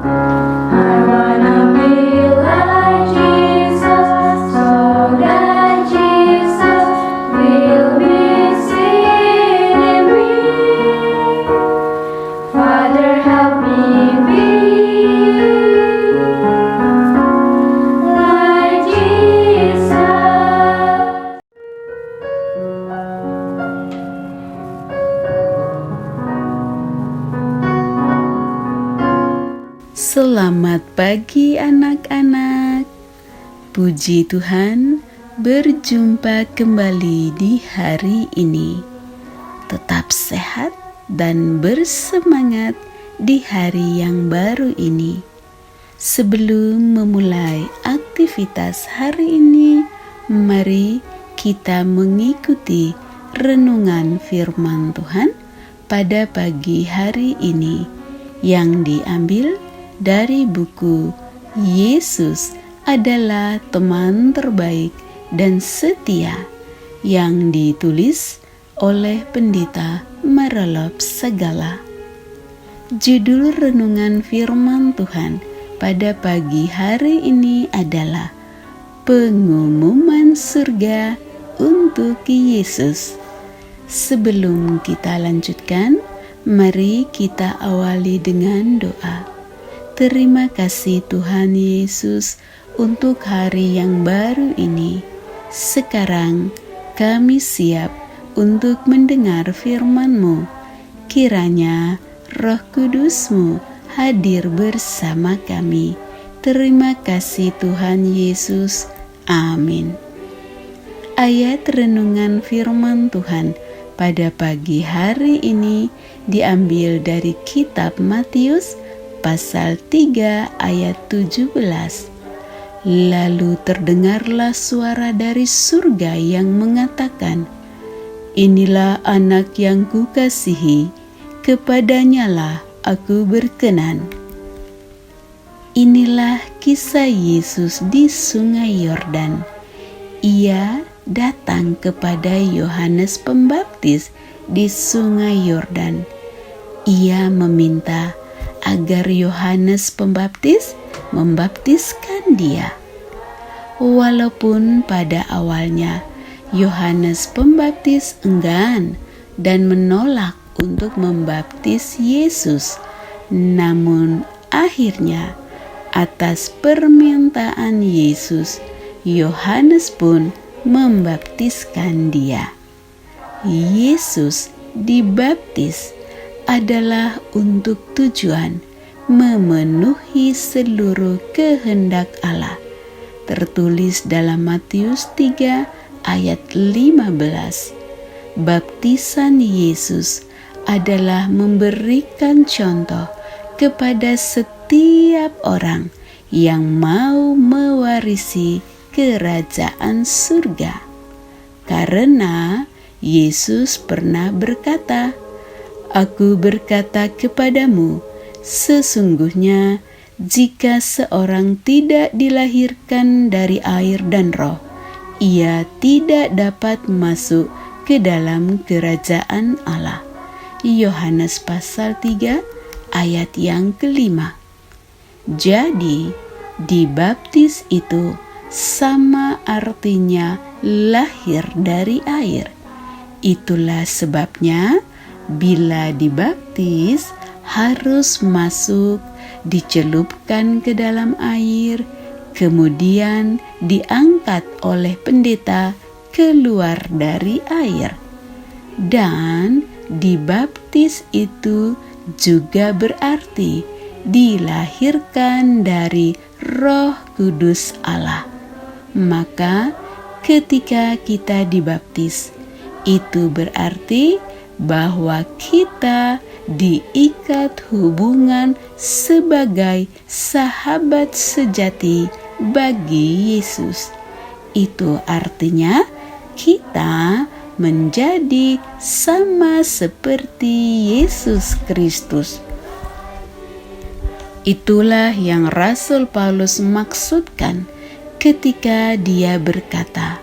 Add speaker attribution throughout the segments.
Speaker 1: I wanna be like Jesus, so that Jesus will be seen in me. Father, help me be like Jesus.
Speaker 2: Selamat pagi anak-anak. Puji Tuhan, berjumpa kembali di hari ini. Tetap sehat dan bersemangat di hari yang baru ini. Sebelum memulai aktivitas hari ini, mari kita mengikuti renungan firman Tuhan pada pagi hari ini yang diambil dari buku Yesus adalah teman terbaik dan setia yang ditulis oleh pendeta Marelop Segala. Judul renungan firman Tuhan pada pagi hari ini adalah Pengumuman Surga untuk Yesus. Sebelum kita lanjutkan, mari kita awali dengan doa. Terima kasih Tuhan Yesus untuk hari yang baru ini. Sekarang kami siap untuk mendengar firman-Mu. Kiranya Roh Kudus-Mu hadir bersama kami. Terima kasih Tuhan Yesus. Amin. Ayat renungan firman Tuhan pada pagi hari ini diambil dari kitab Matius pasal 3 ayat 17. Lalu terdengarlah suara dari surga yang mengatakan, "Inilah anak yang kukasihi, kepadanyalah aku berkenan." Inilah kisah Yesus di Sungai Yordan. Ia datang kepada Yohanes Pembaptis di Sungai Yordan. Ia meminta agar Yohanes Pembaptis membaptiskan dia. Walaupun pada awalnya Yohanes Pembaptis enggan dan menolak untuk membaptis Yesus, namun akhirnya atas permintaan Yesus, Yohanes pun membaptiskan dia. Yesus dibaptis adalah untuk tujuan memenuhi seluruh kehendak Allah. Tertulis dalam Matius 3 ayat 15. Baptisan Yesus adalah memberikan contoh kepada setiap orang yang mau mewarisi kerajaan surga. Karena Yesus pernah berkata, "Aku berkata kepadamu, sesungguhnya jika seorang tidak dilahirkan dari air dan roh, ia tidak dapat masuk ke dalam kerajaan Allah." Yohanes pasal 3 ayat yang kelima. Jadi, dibaptis itu sama artinya lahir dari air. Itulah sebabnya bila dibaptis harus masuk, dicelupkan ke dalam air, kemudian diangkat oleh pendeta keluar dari air. Dan dibaptis itu juga berarti dilahirkan dari Roh Kudus Allah. Maka ketika kita dibaptis, itu berarti bahwa kita diikat hubungan sebagai sahabat sejati bagi Yesus. Itu artinya kita menjadi sama seperti Yesus Kristus. Itulah yang Rasul Paulus maksudkan ketika dia berkata,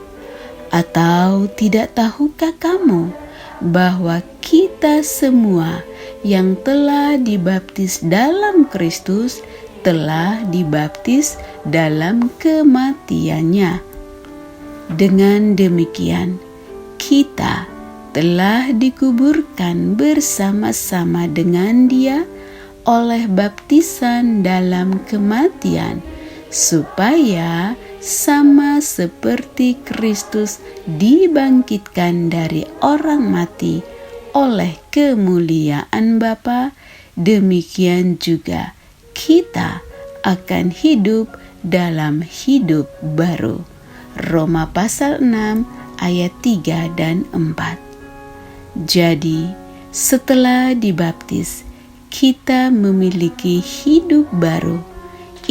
Speaker 2: "Atau tidak tahukah kamu bahwa kita semua yang telah dibaptis dalam Kristus telah dibaptis dalam kematiannya. Dengan demikian, kita telah dikuburkan bersama-sama dengan Dia oleh baptisan dalam kematian, supaya sama seperti Kristus dibangkitkan dari orang mati oleh kemuliaan Bapa, demikian juga kita akan hidup dalam hidup baru. Roma pasal 6 ayat 3 dan 4. Jadi, setelah dibaptis, kita memiliki hidup baru.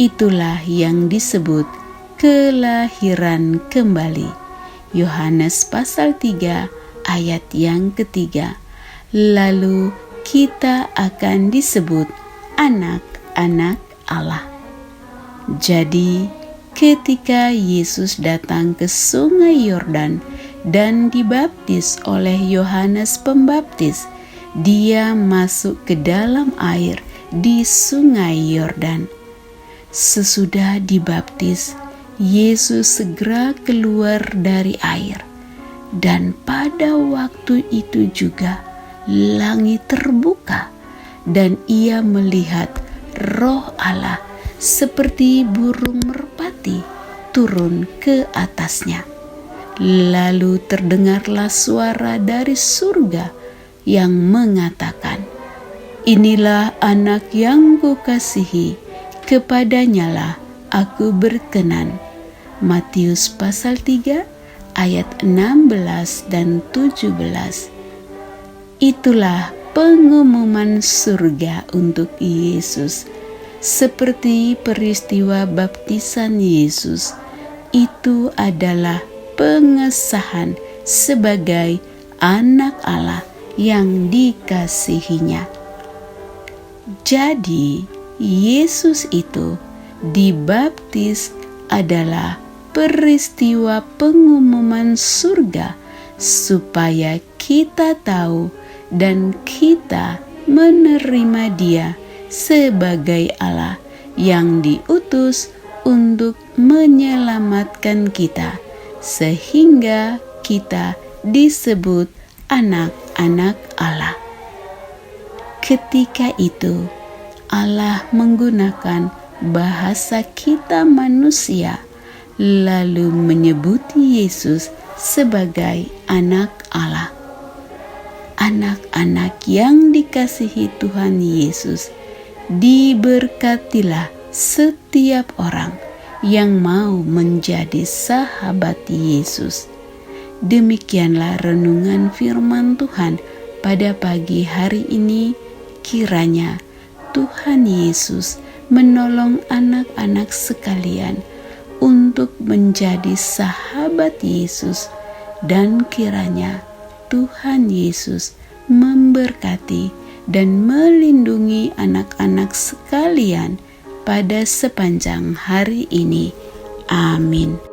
Speaker 2: Itulah yang disebut kelahiran kembali. Yohanes pasal 3 ayat yang ketiga. Lalu kita akan disebut anak-anak Allah. Jadi, ketika Yesus datang ke sungai Yordan dan dibaptis oleh Yohanes Pembaptis, Dia masuk ke dalam air di sungai Yordan. Sesudah dibaptis, Yesus segera keluar dari air, dan pada waktu itu juga langit terbuka, dan Ia melihat Roh Allah seperti burung merpati turun ke atasnya. Lalu terdengarlah suara dari surga yang mengatakan, "Inilah anak yang kukasihi, kepadanyalah aku berkenan." Matius pasal 3 ayat 16 dan 17. Itulah pengumuman surga untuk Yesus. Seperti peristiwa baptisan Yesus, itu adalah pengesahan sebagai anak Allah yang dikasihinya. Jadi, Yesus itu dibaptis adalah peristiwa pengumuman surga, supaya kita tahu dan kita menerima Dia sebagai Allah yang diutus untuk menyelamatkan kita, sehingga kita disebut anak-anak Allah. Ketika itu, Allah menggunakan bahasa kita manusia, lalu menyebut Yesus sebagai anak Allah. Anak-anak yang dikasihi Tuhan Yesus, diberkatilah setiap orang yang mau menjadi sahabat Yesus. Demikianlah renungan firman Tuhan pada pagi hari ini. Kiranya Tuhan Yesus menolong anak-anak sekalian untuk menjadi sahabat Yesus, dan kiranya Tuhan Yesus memberkati dan melindungi anak-anak sekalian pada sepanjang hari ini. Amin.